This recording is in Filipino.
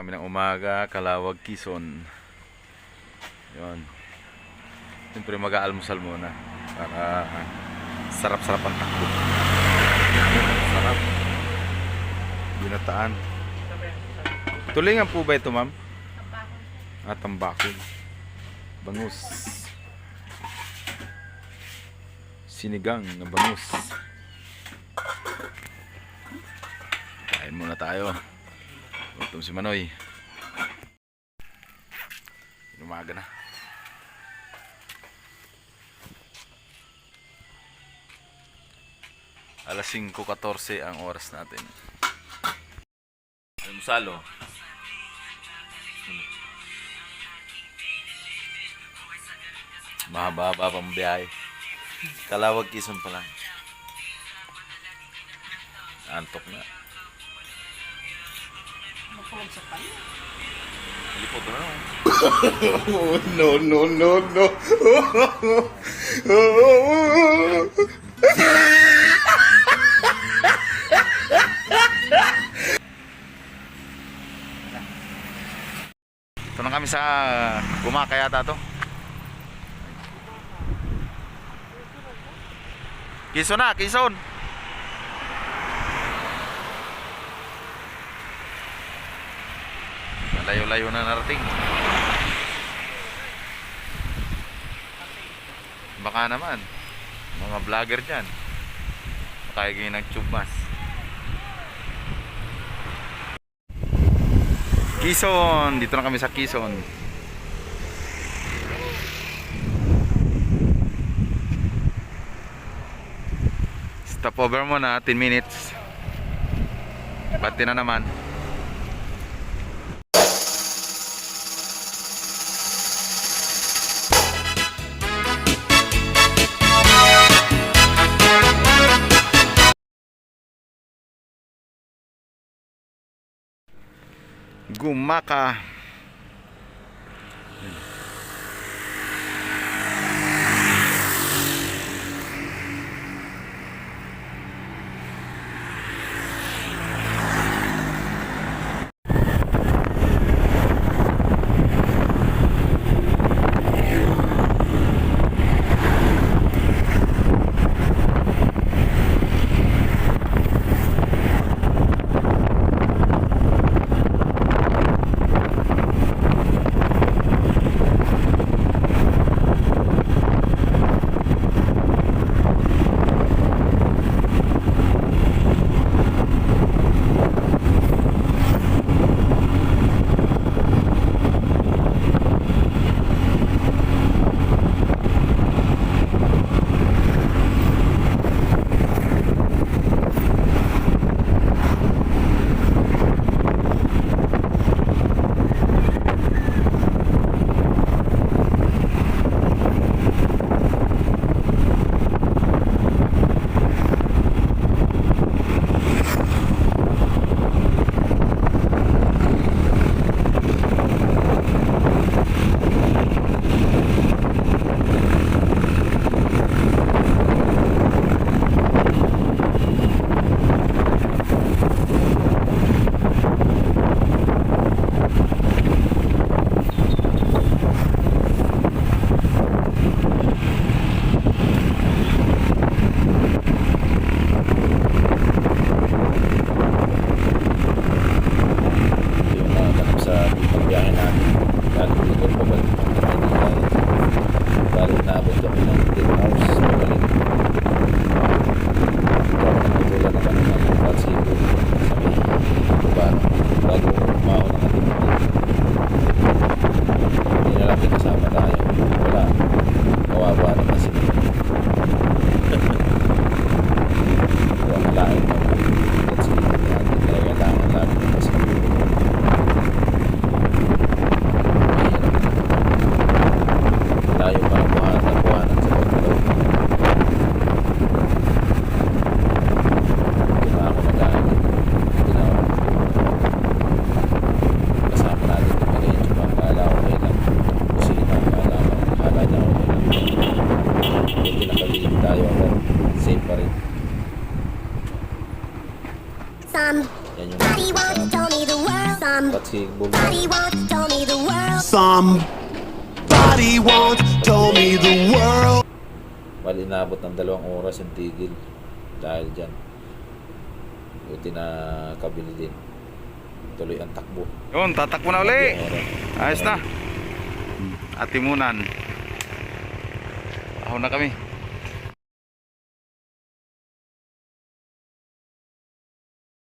kami ng umaga, Kalawag, Quezon. Yun. Siyempre mag-aalmusal muna para sarap-sarap ang takbo. Sarap. Binataan. Tulingan po ba ito, ma'am? Tambakol. Bangus. Sinigang na bangus. Kain muna tayo. Gutom si Manoy. Umaga na. Alas 5:14 ang oras natin. Almusal, oh. Mahaba-haba pang biyahe. Kalawag, Quezon pa lang. Antok na. Lipot na naman. No, no, no, no. Ito na kami sa Gumaka yata to. Quezon na, Quezon. Layo-layo na narating. Baka naman mga vlogger dyan makakagay ng tubmas. Quezon, dito na kami sa Quezon. Stopover muna 10 minutes. Bati na naman. Gumaka. Somebody once told me the world. Somebody once told me the world. Somebody once told me the world. Bali inabot ng 2 oras yung tigil dahil dyan. Buti na kabili din. Tuloy ang takbo. Yun, tatakbo na uli. Ayos na. Atimonan. Ako na kami.